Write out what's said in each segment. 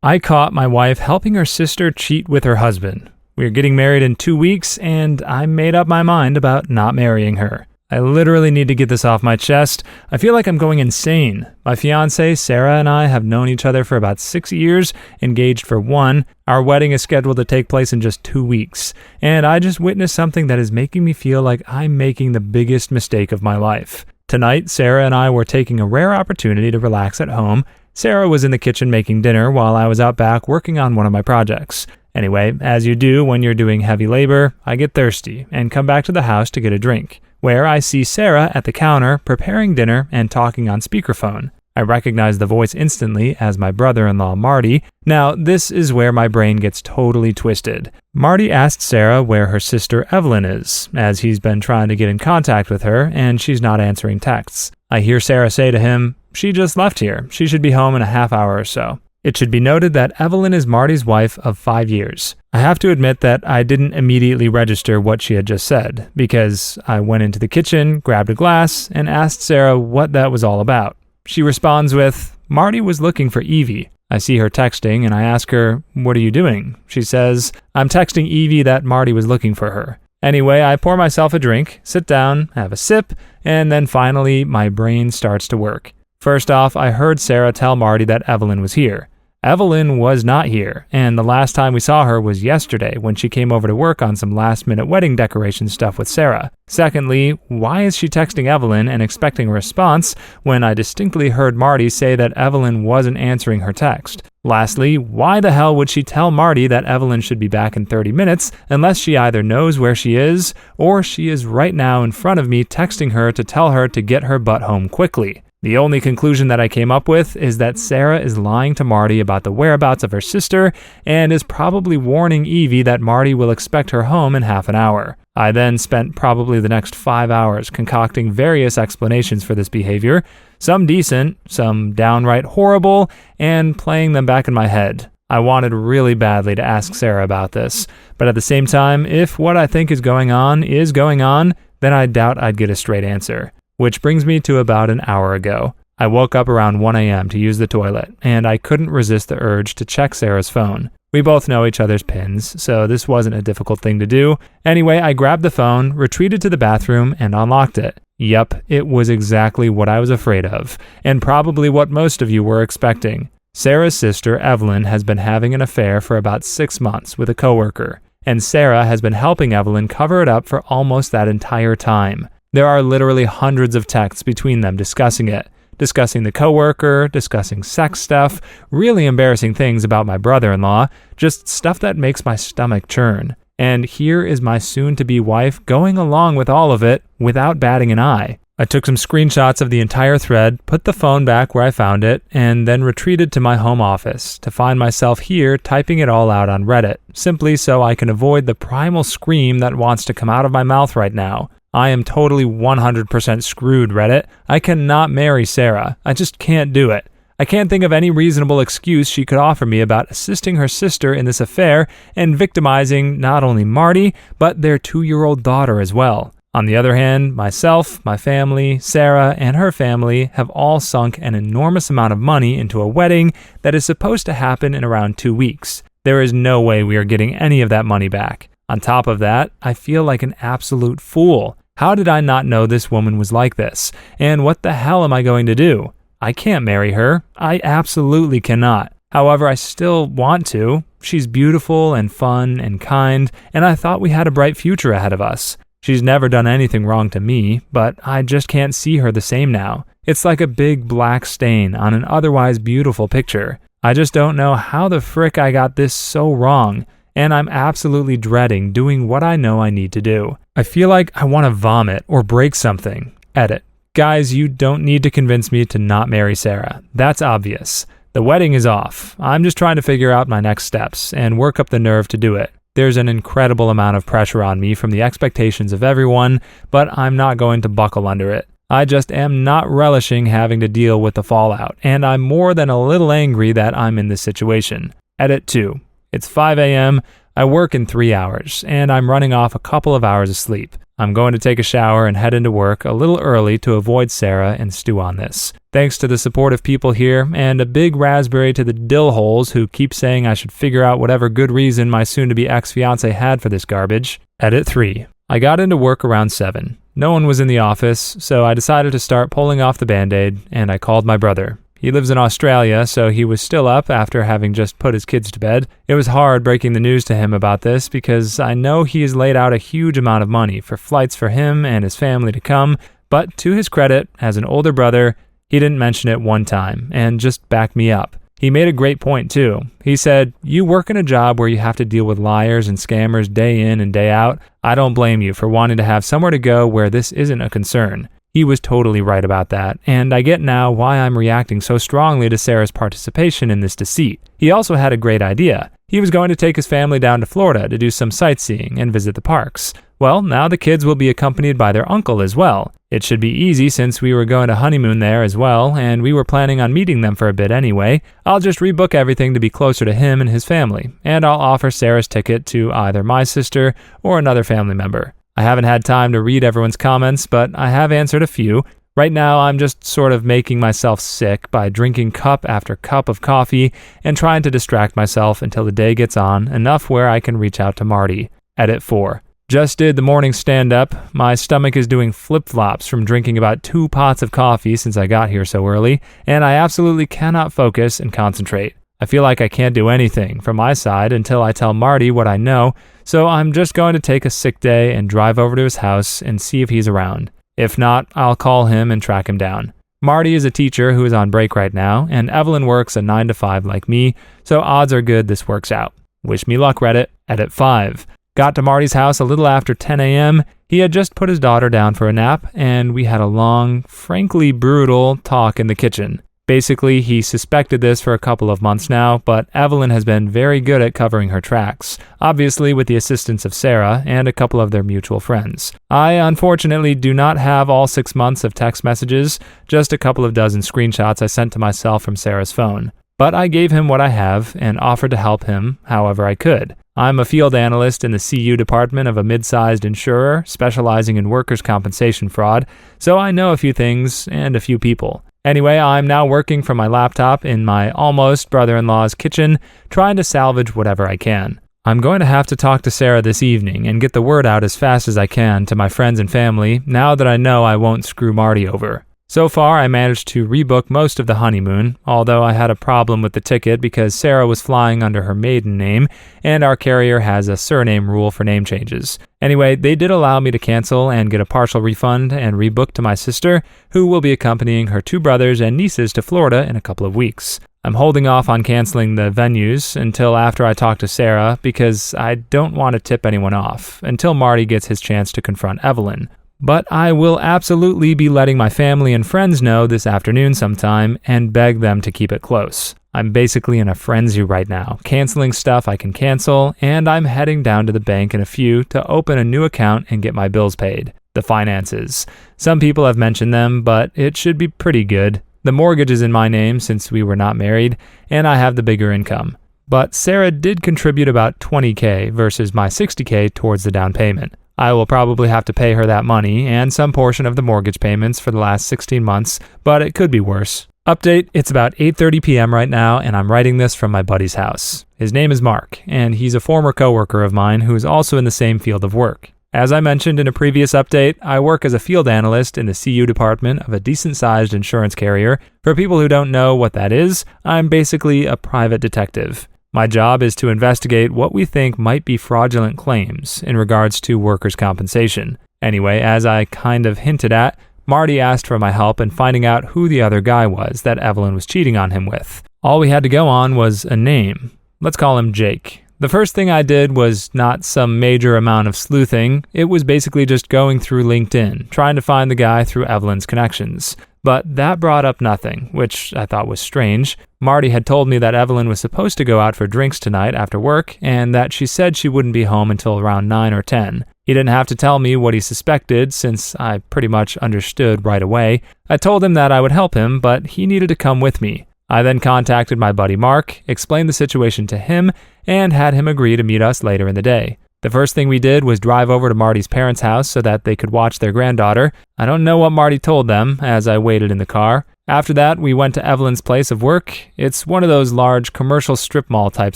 I caught my wife helping her sister cheat with her husband. We're getting married in 2 weeks, and I made up my mind about not marrying her. I literally need to get this off my chest. I feel like I'm going insane. My fiancée, Sarah, and I have known each other for about 6 years, engaged for 1. Our wedding is scheduled to take place in just 2 weeks. And I just witnessed something that is making me feel like I'm making the biggest mistake of my life. Tonight, Sarah and I were taking a rare opportunity to relax at home. Sarah was in the kitchen making dinner while I was out back working on one of my projects. Anyway, as you do when you're doing heavy labor, I get thirsty and come back to the house to get a drink, where I see Sarah at the counter preparing dinner and talking on speakerphone. I recognize the voice instantly as my brother-in-law, Marty. Now, this is where my brain gets totally twisted. Marty asked Sarah where her sister Evelyn is, as he's been trying to get in contact with her and she's not answering texts. I hear Sarah say to him, "She just left here. She should be home in a half hour or so." It should be noted that Evelyn is Marty's wife of 5 years. I have to admit that I didn't immediately register what she had just said, because I went into the kitchen, grabbed a glass, and asked Sarah what that was all about. She responds with, "Marty was looking for Evie." I see her texting and I ask her, "What are you doing?" She says, "I'm texting Evie that Marty was looking for her." Anyway, I pour myself a drink, sit down, have a sip, and then finally my brain starts to work. First off, I heard Sarah tell Marty that Evelyn was here. Evelyn was not here, and the last time we saw her was yesterday when she came over to work on some last-minute wedding decoration stuff with Sarah. Secondly, why is she texting Evelyn and expecting a response when I distinctly heard Marty say that Evelyn wasn't answering her text? Lastly, why the hell would she tell Marty that Evelyn should be back in 30 minutes unless she either knows where she is or she is right now in front of me texting her to tell her to get her butt home quickly? The only conclusion that I came up with is that Sarah is lying to Marty about the whereabouts of her sister and is probably warning Evie that Marty will expect her home in half an hour. I then spent probably the next 5 hours concocting various explanations for this behavior, some decent, some downright horrible, and playing them back in my head. I wanted really badly to ask Sarah about this, but at the same time, if what I think is going on, then I doubt I'd get a straight answer. Which brings me to about an hour ago. I woke up around 1 a.m. to use the toilet, and I couldn't resist the urge to check Sarah's phone. We both know each other's pins, so this wasn't a difficult thing to do. Anyway, I grabbed the phone, retreated to the bathroom, and unlocked it. Yup, it was exactly what I was afraid of, and probably what most of you were expecting. Sarah's sister, Evelyn, has been having an affair for about 6 months with a coworker, and Sarah has been helping Evelyn cover it up for almost that entire time. There are literally hundreds of texts between them discussing it, discussing the coworker, discussing sex stuff, really embarrassing things about my brother-in-law, just stuff that makes my stomach churn. And here is my soon-to-be wife going along with all of it without batting an eye. I took some screenshots of the entire thread, put the phone back where I found it, and then retreated to my home office to find myself here typing it all out on Reddit, simply so I can avoid the primal scream that wants to come out of my mouth right now. I am totally 100% screwed, Reddit. I cannot marry Sarah. I just can't do it. I can't think of any reasonable excuse she could offer me about assisting her sister in this affair and victimizing not only Marty, but their 2-year-old daughter as well. On the other hand, myself, my family, Sarah, and her family have all sunk an enormous amount of money into a wedding that is supposed to happen in around 2 weeks. There is no way we are getting any of that money back. On top of that, I feel like an absolute fool. How did I not know this woman was like this? And what the hell am I going to do? I can't marry her. I absolutely cannot. However, I still want to. She's beautiful and fun and kind, and I thought we had a bright future ahead of us. She's never done anything wrong to me, but I just can't see her the same now. It's like a big black stain on an otherwise beautiful picture. I just don't know how the frick I got this so wrong, and I'm absolutely dreading doing what I know I need to do. I feel like I want to vomit or break something. Edit. Guys, you don't need to convince me to not marry Sarah. That's obvious. The wedding is off. I'm just trying to figure out my next steps and work up the nerve to do it. There's an incredible amount of pressure on me from the expectations of everyone, but I'm not going to buckle under it. I just am not relishing having to deal with the fallout, and I'm more than a little angry that I'm in this situation. Edit 2. It's 5 a.m. I work in 3 hours, and I'm running off a couple of hours of sleep. I'm going to take a shower and head into work a little early to avoid Sarah and stew on this. Thanks to the supportive people here, and a big raspberry to the dill holes who keep saying I should figure out whatever good reason my soon-to-be ex-fiancé had for this garbage. Edit 3. I got into work around 7. No one was in the office, so I decided to start pulling off the Band-Aid, and I called my brother. He lives in Australia, so he was still up after having just put his kids to bed. It was hard breaking the news to him about this because I know he has laid out a huge amount of money for flights for him and his family to come, but to his credit, as an older brother, he didn't mention it one time and just backed me up. He made a great point too. He said, "You work in a job where you have to deal with liars and scammers day in and day out. I don't blame you for wanting to have somewhere to go where this isn't a concern." He was totally right about that, and I get now why I'm reacting so strongly to Sarah's participation in this deceit. He also had a great idea. He was going to take his family down to Florida to do some sightseeing and visit the parks. Well, now the kids will be accompanied by their uncle as well. It should be easy since we were going to honeymoon there as well, and we were planning on meeting them for a bit anyway. I'll just rebook everything to be closer to him and his family, and I'll offer Sarah's ticket to either my sister or another family member. I haven't had time to read everyone's comments, but I have answered a few. Right now, I'm just sort of making myself sick by drinking cup after cup of coffee and trying to distract myself until the day gets on enough where I can reach out to Marty. Edit 4. Just did the morning stand-up. My stomach is doing flip-flops from drinking about 2 pots of coffee since I got here so early, and I absolutely cannot focus and concentrate. I feel like I can't do anything from my side until I tell Marty what I know, so I'm just going to take a sick day and drive over to his house and see if he's around. If not, I'll call him and track him down. Marty is a teacher who is on break right now, and Evelyn works a 9 to 5 like me, so odds are good this works out. Wish me luck, Reddit. Edit 5. Got to Marty's house a little after 10 a.m. He had just put his daughter down for a nap, and we had a long, frankly brutal talk in the kitchen. Basically, he suspected this for a couple of months now, but Evelyn has been very good at covering her tracks, obviously with the assistance of Sarah and a couple of their mutual friends. I, unfortunately, do not have all 6 months of text messages, just a couple of dozen screenshots I sent to myself from Sarah's phone. But I gave him what I have and offered to help him however I could. I'm a field analyst in the CU department of a mid-sized insurer specializing in workers' compensation fraud, so I know a few things and a few people. Anyway, I'm now working from my laptop in my almost brother-in-law's kitchen, trying to salvage whatever I can. I'm going to have to talk to Sarah this evening and get the word out as fast as I can to my friends and family now that I know I won't screw Marty over. So far, I managed to rebook most of the honeymoon, although I had a problem with the ticket because Sarah was flying under her maiden name, and our carrier has a surname rule for name changes. Anyway, they did allow me to cancel and get a partial refund and rebook to my sister, who will be accompanying her 2 brothers and nieces to Florida in a couple of weeks. I'm holding off on canceling the venues until after I talk to Sarah because I don't want to tip anyone off until Marty gets his chance to confront Evelyn. But I will absolutely be letting my family and friends know this afternoon sometime and beg them to keep it close. I'm basically in a frenzy right now, canceling stuff I can cancel, and I'm heading down to the bank in a few to open a new account and get my bills paid. The finances. Some people have mentioned them, but it should be pretty good. The mortgage is in my name since we were not married, and I have the bigger income. But Sarah did contribute about $20,000 versus my $60,000 towards the down payment. I will probably have to pay her that money and some portion of the mortgage payments for the last 16 months, but it could be worse. Update, it's about 8:30 p.m. right now, and I'm writing this from my buddy's house. His name is Mark, and he's a former coworker of mine who is also in the same field of work. As I mentioned in a previous update, I work as a field analyst in the CU department of a decent-sized insurance carrier. For people who don't know what that is, I'm basically a private detective. My job is to investigate what we think might be fraudulent claims in regards to workers' compensation. Anyway, as I kind of hinted at, Marty asked for my help in finding out who the other guy was that Evelyn was cheating on him with. All we had to go on was a name. Let's call him Jake. The first thing I did was not some major amount of sleuthing. It was basically just going through LinkedIn, trying to find the guy through Evelyn's connections. But that brought up nothing, which I thought was strange. Marty had told me that Evelyn was supposed to go out for drinks tonight after work, and that she said she wouldn't be home until around 9 or 10. He didn't have to tell me what he suspected, since I pretty much understood right away. I told him that I would help him, but he needed to come with me. I then contacted my buddy Mark, explained the situation to him, and had him agree to meet us later in the day. The first thing we did was drive over to Marty's parents' house so that they could watch their granddaughter. I don't know what Marty told them as I waited in the car. After that, we went to Evelyn's place of work. It's one of those large commercial strip mall type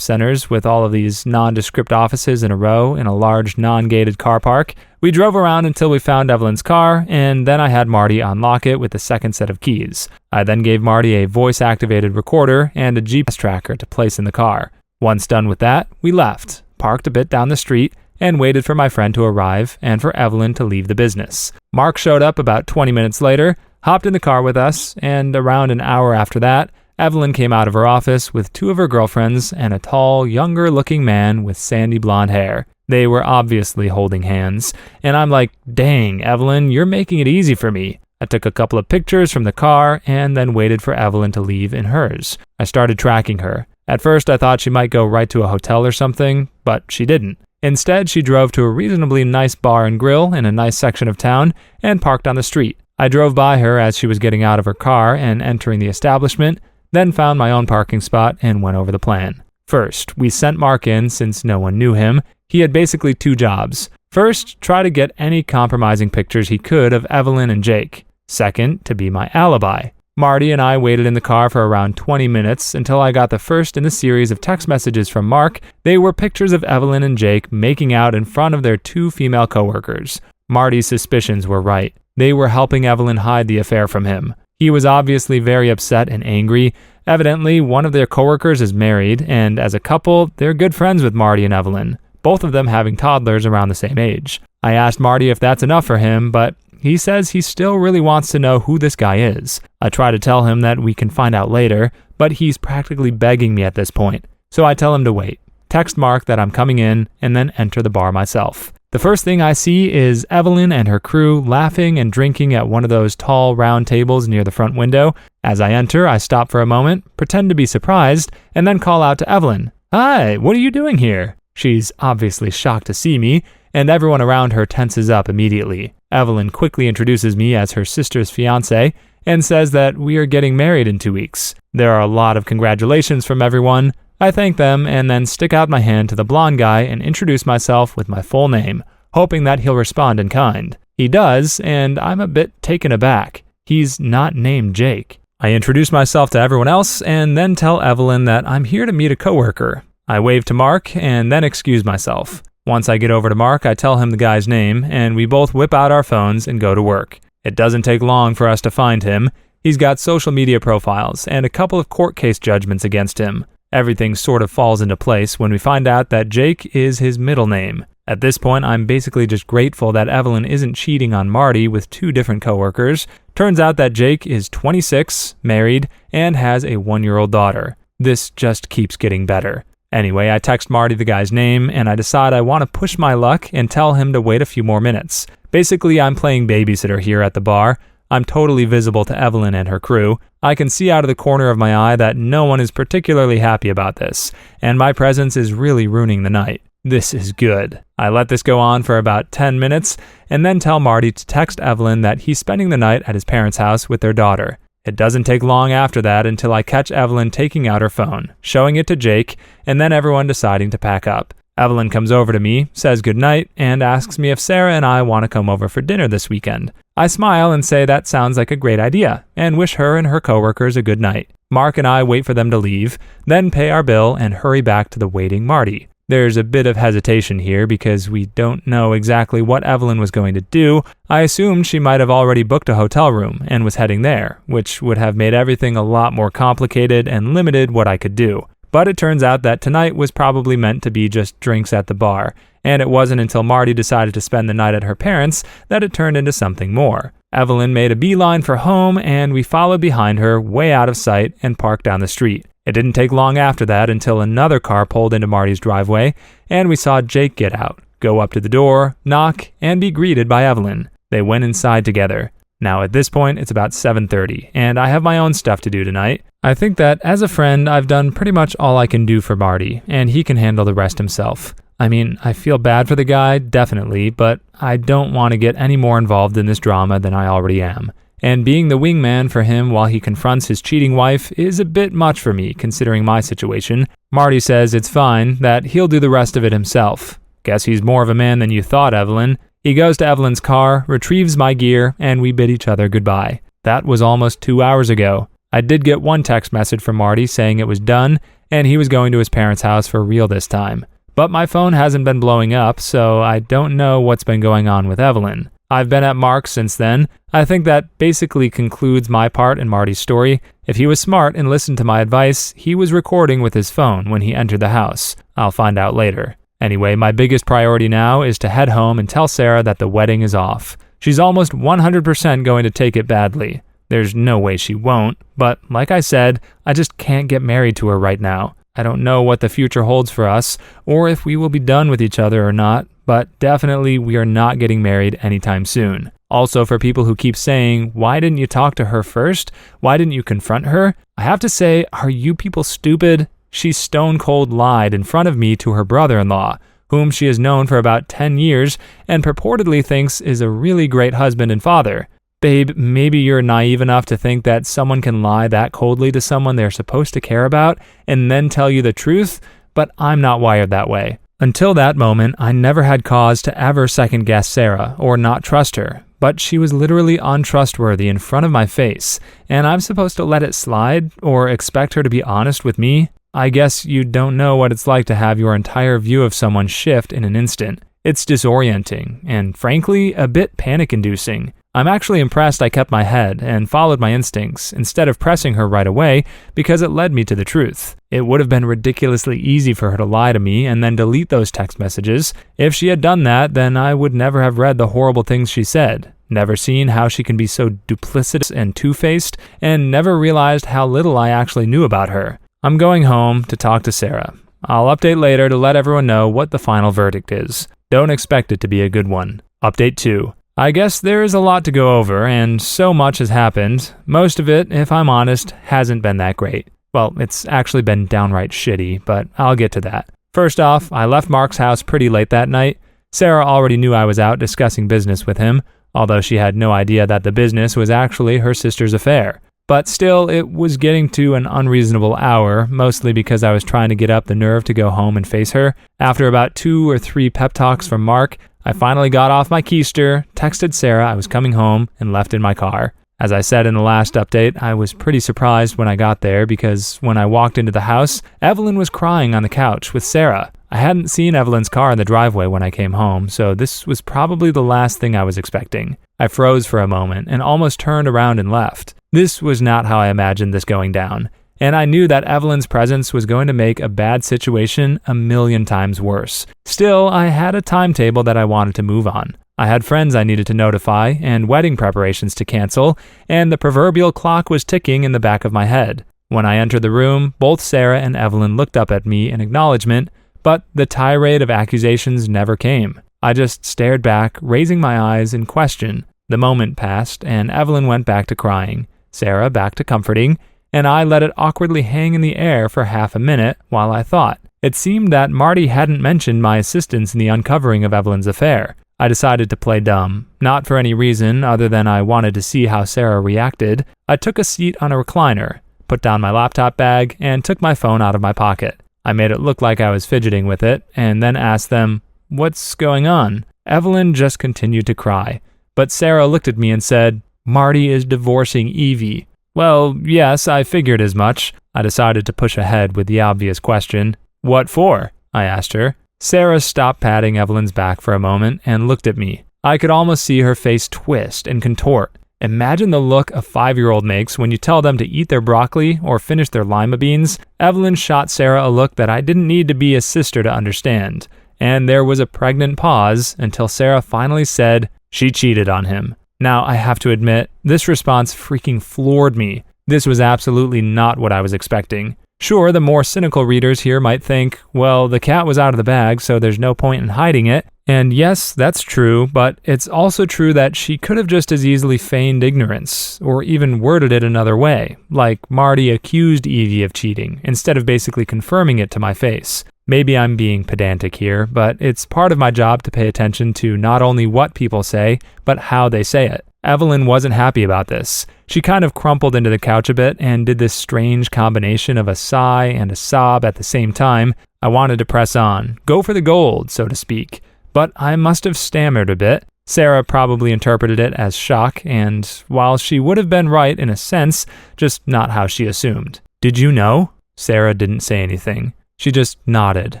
centers with all of these nondescript offices in a row in a large non-gated car park. We drove around until we found Evelyn's car, and then I had Marty unlock it with the second set of keys. I then gave Marty a voice-activated recorder and a GPS tracker to place in the car. Once done with that, we left, parked a bit down the street, and waited for my friend to arrive and for Evelyn to leave the business. Mark showed up about 20 minutes later, hopped in the car with us, and around an hour after that, Evelyn came out of her office with two of her girlfriends and a tall, younger-looking man with sandy blonde hair. They were obviously holding hands, and I'm like, dang, Evelyn, you're making it easy for me. I took a couple of pictures from the car and then waited for Evelyn to leave in hers. I started tracking her. At first, I thought she might go right to a hotel or something, but she didn't. Instead, she drove to a reasonably nice bar and grill in a nice section of town and parked on the street. I drove by her as she was getting out of her car and entering the establishment, then found my own parking spot and went over the plan. First, we sent Mark in since no one knew him. He had basically two jobs. First, try to get any compromising pictures he could of Evelyn and Jake. Second, to be my alibi. Marty and I waited in the car for around 20 minutes until I got the first in a series of text messages from Mark. They were pictures of Evelyn and Jake making out in front of their two female coworkers. Marty's suspicions were right. They were helping Evelyn hide the affair from him. He was obviously very upset and angry. Evidently, one of their coworkers is married, and as a couple, they're good friends with Marty and Evelyn, both of them having toddlers around the same age. I asked Marty if that's enough for him, but he says he still really wants to know who this guy is. I try to tell him that we can find out later, but he's practically begging me at this point. So I tell him to wait, text Mark that I'm coming in, and then enter the bar myself. The first thing I see is Evelyn and her crew laughing and drinking at one of those tall round tables near the front window. As I enter, I stop for a moment, pretend to be surprised, and then call out to Evelyn, "Hi, what are you doing here?" She's obviously shocked to see me, and everyone around her tenses up immediately. Evelyn quickly introduces me as her sister's fiancé and says that we are getting married in 2 weeks. There are a lot of congratulations from everyone. I thank them and then stick out my hand to the blonde guy and introduce myself with my full name, hoping that he'll respond in kind. He does, and I'm a bit taken aback. He's not named Jake. I introduce myself to everyone else and then tell Evelyn that I'm here to meet a coworker. I wave to Mark and then excuse myself. Once I get over to Mark, I tell him the guy's name, and we both whip out our phones and go to work. It doesn't take long for us to find him. He's got social media profiles and a couple of court case judgments against him. Everything sort of falls into place when we find out that Jake is his middle name. At this point, I'm basically just grateful that Evelyn isn't cheating on Marty with two different coworkers. Turns out that Jake is 26, married, and has a 1-year-old daughter. This just keeps getting better. Anyway, I text Marty the guy's name, and I decide I want to push my luck and tell him to wait a few more minutes. Basically, I'm playing babysitter here at the bar. I'm totally visible to Evelyn and her crew. I can see out of the corner of my eye that no one is particularly happy about this, and my presence is really ruining the night. This is good. I let this go on for about 10 minutes, and then tell Marty to text Evelyn that he's spending the night at his parents' house with their daughter. It doesn't take long after that until I catch Evelyn taking out her phone, showing it to Jake, and then everyone deciding to pack up. Evelyn comes over to me, says goodnight, and asks me if Sarah and I want to come over for dinner this weekend. I smile and say that sounds like a great idea, and wish her and her coworkers a good night. Mark and I wait for them to leave, then pay our bill and hurry back to the waiting Marty. There's a bit of hesitation here because we don't know exactly what Evelyn was going to do. I assumed she might have already booked a hotel room and was heading there, which would have made everything a lot more complicated and limited what I could do. But it turns out that tonight was probably meant to be just drinks at the bar, and it wasn't until Marty decided to spend the night at her parents' that it turned into something more. Evelyn made a beeline for home, and we followed behind her way out of sight and parked down the street. It didn't take long after that until another car pulled into Marty's driveway, and we saw Jake get out, go up to the door, knock, and be greeted by Evelyn. They went inside together. Now at this point, it's about 7:30, and I have my own stuff to do tonight. I think that as a friend, I've done pretty much all I can do for Marty, and he can handle the rest himself. I mean, I feel bad for the guy, definitely, but I don't want to get any more involved in this drama than I already am. and being the wingman for him while he confronts his cheating wife is a bit much for me considering my situation. Marty says it's fine, that he'll do the rest of it himself. Guess he's more of a man than you thought, Evelyn. He goes to Evelyn's car, retrieves my gear, and we bid each other goodbye. That was almost 2 hours ago. I did get one text message from Marty saying it was done, and he was going to his parents' house for real this time. But my phone hasn't been blowing up, so I don't know what's been going on with Evelyn. I've been at Mark's since then. I think that basically concludes my part in Marty's story. If he was smart and listened to my advice, he was recording with his phone when he entered the house. I'll find out later. Anyway, my biggest priority now is to head home and tell Sarah that the wedding is off. She's almost 100% going to take it badly. There's no way she won't, but like I said, I just can't get married to her right now. I don't know what the future holds for us, or if we will be done with each other or not, but definitely we are not getting married anytime soon. Also, for people who keep saying, why didn't you talk to her first? Why didn't you confront her? I have to say, are you people stupid? She stone cold lied in front of me to her brother-in-law, whom she has known for about 10 years and purportedly thinks is a really great husband and father. Babe, maybe you're naive enough to think that someone can lie that coldly to someone they're supposed to care about and then tell you the truth, but I'm not wired that way. Until that moment, I never had cause to ever second-guess Sarah or not trust her, but she was literally untrustworthy in front of my face, and I'm supposed to let it slide or expect her to be honest with me? I guess you don't know what it's like to have your entire view of someone shift in an instant. It's disorienting, and frankly, a bit panic-inducing. I'm actually impressed I kept my head and followed my instincts instead of pressing her right away because it led me to the truth. It would have been ridiculously easy for her to lie to me and then delete those text messages. If she had done that, then I would never have read the horrible things she said, never seen how she can be so duplicitous and two-faced, and never realized how little I actually knew about her. I'm going home to talk to Sarah. I'll update later to let everyone know what the final verdict is. Don't expect it to be a good one. Update 2. I guess there is a lot to go over, and so much has happened. Most of it, if I'm honest, hasn't been that great. Well, it's actually been downright shitty, but I'll get to that. First off, I left Mark's house pretty late that night. Sarah already knew I was out discussing business with him, although she had no idea that the business was actually her sister's affair. But still, it was getting to an unreasonable hour, mostly because I was trying to get up the nerve to go home and face her. After about 2 or 3 pep talks from Mark, I finally got off my keister, texted Sarah I was coming home, and left in my car. As I said in the last update, I was pretty surprised when I got there because when I walked into the house, Evelyn was crying on the couch with Sarah. I hadn't seen Evelyn's car in the driveway when I came home, so this was probably the last thing I was expecting. I froze for a moment and almost turned around and left. This was not how I imagined this going down, and I knew that Evelyn's presence was going to make a bad situation a million times worse. Still, I had a timetable that I wanted to move on. I had friends I needed to notify and wedding preparations to cancel, and the proverbial clock was ticking in the back of my head. When I entered the room, both Sarah and Evelyn looked up at me in acknowledgement, but the tirade of accusations never came. I just stared back, raising my eyes in question. The moment passed, and Evelyn went back to crying, Sarah back to comforting, and I let it awkwardly hang in the air for half a minute while I thought. It seemed that Marty hadn't mentioned my assistance in the uncovering of Evelyn's affair. I decided to play dumb, not for any reason other than I wanted to see how Sarah reacted. I took a seat on a recliner, put down my laptop bag, and took my phone out of my pocket. I made it look like I was fidgeting with it, and then asked them, "What's going on?" Evelyn just continued to cry, but Sarah looked at me and said, "Marty is divorcing Evie." Well, yes, I figured as much. I decided to push ahead with the obvious question. "What for?" I asked her. Sarah stopped patting Evelyn's back for a moment and looked at me. I could almost see her face twist and contort. Imagine the look a 5-year-old makes when you tell them to eat their broccoli or finish their lima beans. Evelyn shot Sarah a look that I didn't need to be a sister to understand. And there was a pregnant pause until Sarah finally said she cheated on him. Now, I have to admit, this response freaking floored me. This was absolutely not what I was expecting. Sure, the more cynical readers here might think, well, the cat was out of the bag, so there's no point in hiding it. And yes, that's true, but it's also true that she could have just as easily feigned ignorance, or even worded it another way, like Marty accused Evie of cheating, instead of basically confirming it to my face. Maybe I'm being pedantic here, but it's part of my job to pay attention to not only what people say, but how they say it. Evelyn wasn't happy about this. She kind of crumpled into the couch a bit and did this strange combination of a sigh and a sob at the same time. I wanted to press on, go for the gold, so to speak, but I must have stammered a bit. Sarah probably interpreted it as shock, and while she would have been right in a sense, just not how she assumed. "Did you know?" Sarah didn't say anything. She just nodded,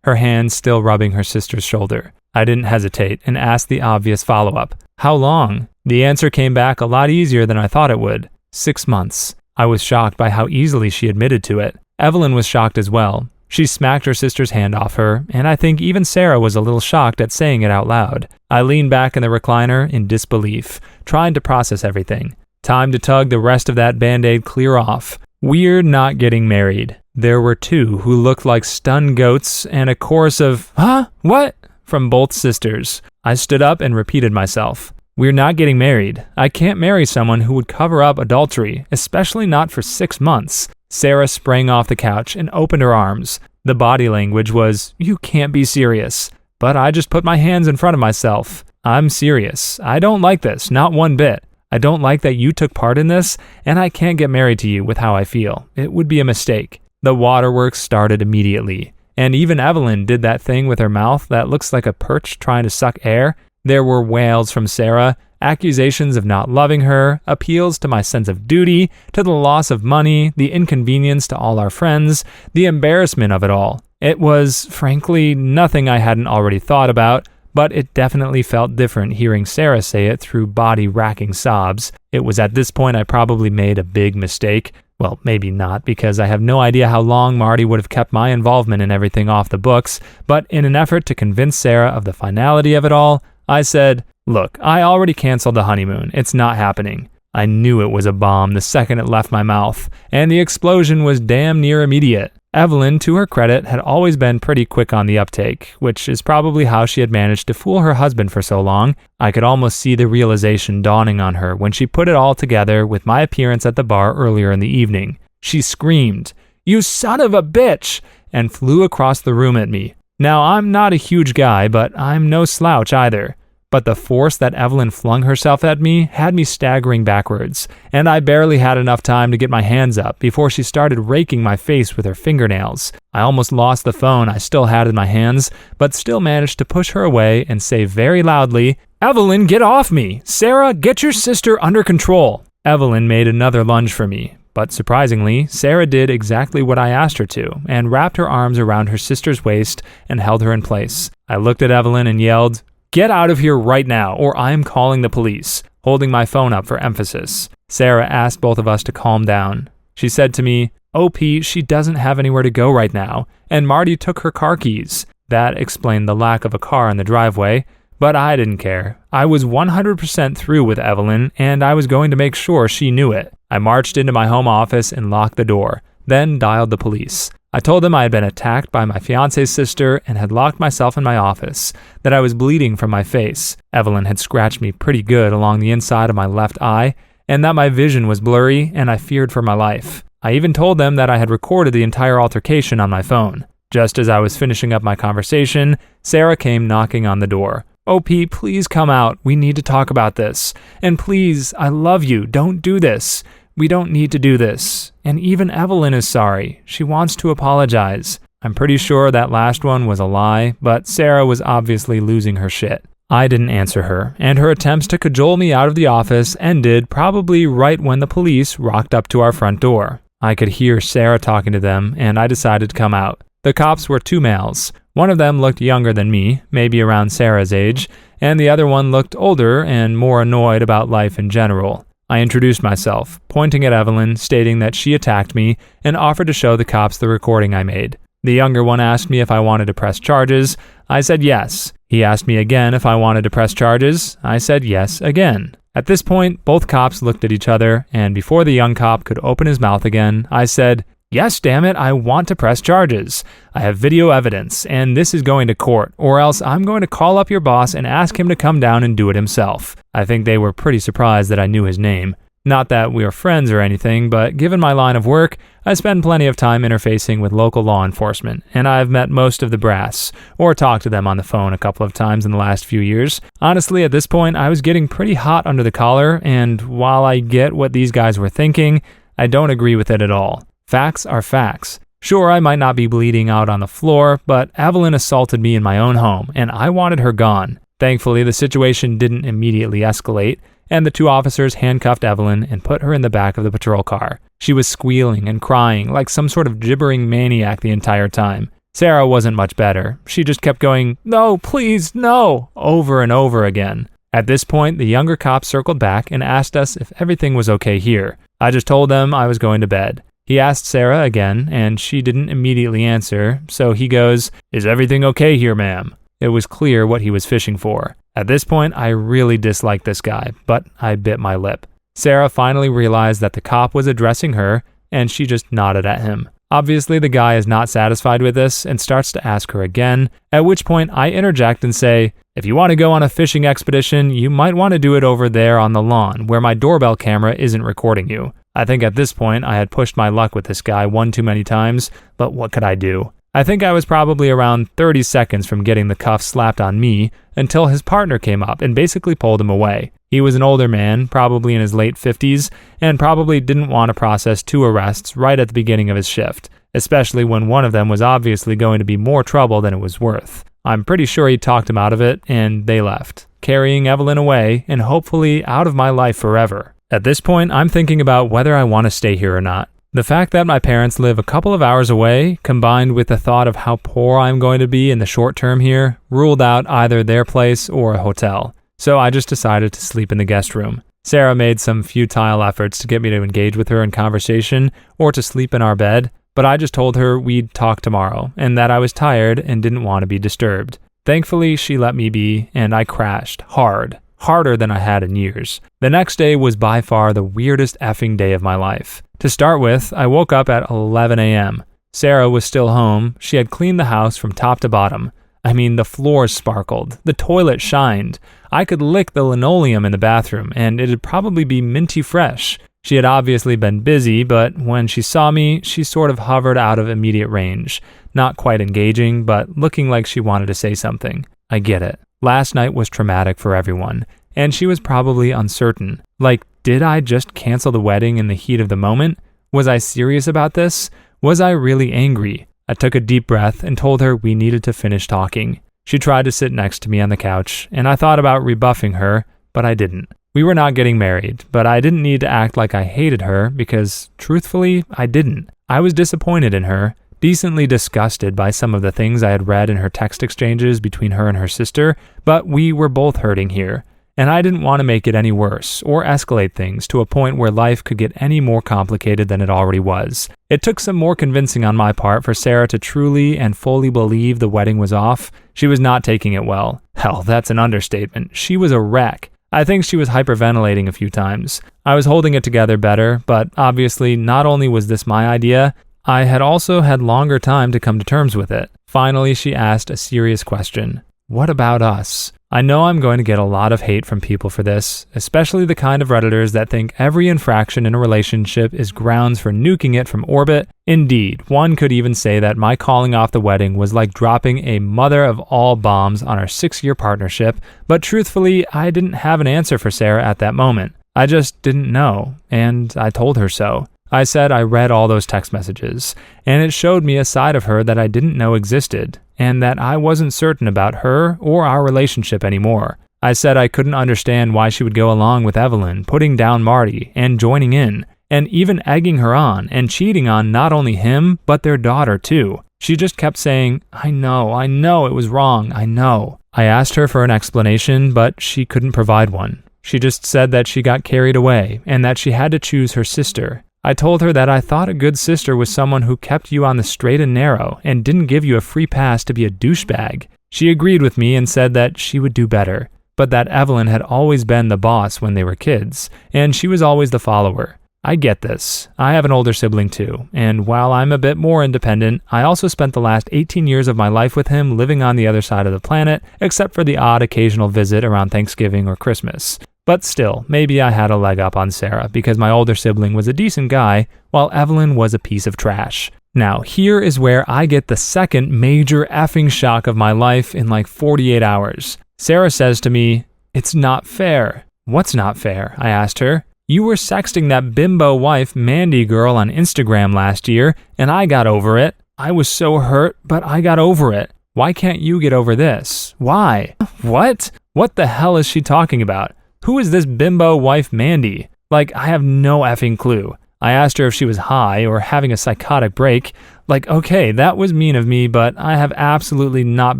her hand still rubbing her sister's shoulder. I didn't hesitate and asked the obvious follow-up. "How long?" The answer came back a lot easier than I thought it would. 6 months. I was shocked by how easily she admitted to it. Evelyn was shocked as well. She smacked her sister's hand off her, and I think even Sarah was a little shocked at saying it out loud. I leaned back in the recliner in disbelief, trying to process everything. Time to tug the rest of that Band-Aid clear off. We're not getting married. There were two who looked like stunned goats and a chorus of, "Huh? What?" from both sisters. I stood up and repeated myself. "We're not getting married. I can't marry someone who would cover up adultery, especially not for 6 months. Sarah sprang off the couch and opened her arms. The body language was, "You can't be serious." But I just put my hands in front of myself. "I'm serious. I don't like this, not one bit. I don't like that you took part in this, and I can't get married to you with how I feel. It would be a mistake." The waterworks started immediately, and even Evelyn did that thing with her mouth that looks like a perch trying to suck air. There were wails from Sarah, accusations of not loving her, appeals to my sense of duty, to the loss of money, the inconvenience to all our friends, the embarrassment of it all. It was, frankly, nothing I hadn't already thought about, but it definitely felt different hearing Sarah say it through body-racking sobs. It was at this point I probably made a big mistake. Well, maybe not, because I have no idea how long Marty would have kept my involvement in everything off the books, but in an effort to convince Sarah of the finality of it all, I said, "Look, I already canceled the honeymoon. It's not happening." I knew it was a bomb the second it left my mouth, and the explosion was damn near immediate. Evelyn, to her credit, had always been pretty quick on the uptake, which is probably how she had managed to fool her husband for so long. I could almost see the realization dawning on her when she put it all together with my appearance at the bar earlier in the evening. She screamed, "You son of a bitch!" and flew across the room at me. Now, I'm not a huge guy, but I'm no slouch either. But the force that Evelyn flung herself at me had me staggering backwards, and I barely had enough time to get my hands up before she started raking my face with her fingernails. I almost lost the phone I still had in my hands, but still managed to push her away and say very loudly, "Evelyn, get off me! Sarah, get your sister under control!" Evelyn made another lunge for me, but surprisingly, Sarah did exactly what I asked her to, and wrapped her arms around her sister's waist and held her in place. I looked at Evelyn and yelled, "Get out of here right now, or I'm calling the police," holding my phone up for emphasis. Sarah asked both of us to calm down. She said to me, "OP, she doesn't have anywhere to go right now, and Marty took her car keys." That explained the lack of a car in the driveway, but I didn't care. I was 100% through with Evelyn, and I was going to make sure she knew it. I marched into my home office and locked the door, then dialed the police. I told them I had been attacked by my fiance's sister and had locked myself in my office, that I was bleeding from my face. Evelyn had scratched me pretty good along the inside of my left eye, and that my vision was blurry and I feared for my life. I even told them that I had recorded the entire altercation on my phone. Just as I was finishing up my conversation, Sarah came knocking on the door. "OP, please come out. We need to talk about this. And please, I love you. Don't do this. We don't need to do this. And even Evelyn is sorry. She wants to apologize." I'm pretty sure that last one was a lie, but Sarah was obviously losing her shit. I didn't answer her, and her attempts to cajole me out of the office ended probably right when the police rocked up to our front door. I could hear Sarah talking to them, and I decided to come out. The cops were 2 males. One of them looked younger than me, maybe around Sarah's age, and the other one looked older and more annoyed about life in general. I introduced myself, pointing at Evelyn, stating that she attacked me, and offered to show the cops the recording I made. The younger one asked me if I wanted to press charges. I said yes. He asked me again if I wanted to press charges. I said yes again. At this point, both cops looked at each other, and before the young cop could open his mouth again, I said, "Yes, damn it, I want to press charges. I have video evidence, and this is going to court, or else I'm going to call up your boss and ask him to come down and do it himself." I think they were pretty surprised that I knew his name. Not that we are friends or anything, but given my line of work, I spend plenty of time interfacing with local law enforcement, and I've met most of the brass, or talked to them on the phone a couple of times in the last few years. Honestly, at this point, I was getting pretty hot under the collar, and while I get what these guys were thinking, I don't agree with it at all. Facts are facts. Sure, I might not be bleeding out on the floor, but Evelyn assaulted me in my own home, and I wanted her gone. Thankfully, the situation didn't immediately escalate, and the two officers handcuffed Evelyn and put her in the back of the patrol car. She was squealing and crying like some sort of gibbering maniac the entire time. Sarah wasn't much better. She just kept going, "No, please, no," over and over again. At this point, the younger cop circled back and asked us if everything was okay here. I just told them I was going to bed. He asked Sarah again, and she didn't immediately answer, so he goes, "Is everything okay here, ma'am?" It was clear what he was fishing for. At this point, I really disliked this guy, but I bit my lip. Sarah finally realized that the cop was addressing her, and she just nodded at him. Obviously, the guy is not satisfied with this and starts to ask her again, at which point I interject and say, "If you want to go on a fishing expedition, you might want to do it over there on the lawn, where my doorbell camera isn't recording you." I think at this point, I had pushed my luck with this guy one too many times, but what could I do? I think I was probably around 30 seconds from getting the cuffs slapped on me until his partner came up and basically pulled him away. He was an older man, probably in his late 50s, and probably didn't want to process 2 arrests right at the beginning of his shift, especially when one of them was obviously going to be more trouble than it was worth. I'm pretty sure he talked him out of it, and they left, carrying Evelyn away and hopefully out of my life forever. At this point, I'm thinking about whether I want to stay here or not. The fact that my parents live a couple of hours away, combined with the thought of how poor I'm going to be in the short term here, ruled out either their place or a hotel. So I just decided to sleep in the guest room. Sarah made some futile efforts to get me to engage with her in conversation or to sleep in our bed, but I just told her we'd talk tomorrow and that I was tired and didn't want to be disturbed. Thankfully, she let me be, and I crashed hard. Harder than I had in years. The next day was by far the weirdest effing day of my life. To start with, I woke up at 11 a.m. Sarah was still home. She had cleaned the house from top to bottom. I mean, the floors sparkled. The toilet shined. I could lick the linoleum in the bathroom, and it'd probably be minty fresh. She had obviously been busy, but when she saw me, she sort of hovered out of immediate range. Not quite engaging, but looking like she wanted to say something. I get it. Last night was traumatic for everyone, and she was probably uncertain. Like, did I just cancel the wedding in the heat of the moment? Was I serious about this? Was I really angry? I took a deep breath and told her we needed to finish talking. She tried to sit next to me on the couch, and I thought about rebuffing her, but I didn't. We were not getting married, but I didn't need to act like I hated her because, truthfully, I didn't. I was disappointed in her, decently disgusted by some of the things I had read in her text exchanges between her and her sister, but we were both hurting here, and I didn't want to make it any worse or escalate things to a point where life could get any more complicated than it already was. It took some more convincing on my part for Sarah to truly and fully believe the wedding was off. She was not taking it well. Hell, that's an understatement. She was a wreck. I think she was hyperventilating a few times. I was holding it together better, but obviously not only was this my idea, I had also had longer time to come to terms with it. Finally, she asked a serious question. What about us? I know I'm going to get a lot of hate from people for this, especially the kind of Redditors that think every infraction in a relationship is grounds for nuking it from orbit. Indeed, one could even say that my calling off the wedding was like dropping a mother of all bombs on our 6-year partnership, but truthfully, I didn't have an answer for Sarah at that moment. I just didn't know, and I told her so. I said I read all those text messages, and it showed me a side of her that I didn't know existed, and that I wasn't certain about her or our relationship anymore. I said I couldn't understand why she would go along with Evelyn, putting down Marty, and joining in, and even egging her on, and cheating on not only him, but their daughter too. She just kept saying, I know, it was wrong, I know. I asked her for an explanation, but she couldn't provide one. She just said that she got carried away, and that she had to choose her sister. I told her that I thought a good sister was someone who kept you on the straight and narrow and didn't give you a free pass to be a douchebag. She agreed with me and said that she would do better, but that Evelyn had always been the boss when they were kids, and she was always the follower. I get this. I have an older sibling too, and while I'm a bit more independent, I also spent the last 18 years of my life with him living on the other side of the planet, except for the odd occasional visit around Thanksgiving or Christmas. But still, maybe I had a leg up on Sarah because my older sibling was a decent guy, while Evelyn was a piece of trash. Now, here is where I get the second major effing shock of my life in like 48 hours. Sarah says to me, "It's not fair." "What's not fair?" I asked her. "You were sexting that bimbo wife Mandy girl on Instagram last year, and I got over it. I was so hurt, but I got over it. Why can't you get over this? Why?" What? What the hell is she talking about? Who is this bimbo wife Mandy? Like, I have no effing clue. I asked her if she was high or having a psychotic break. Like, okay, that was mean of me, but I have absolutely not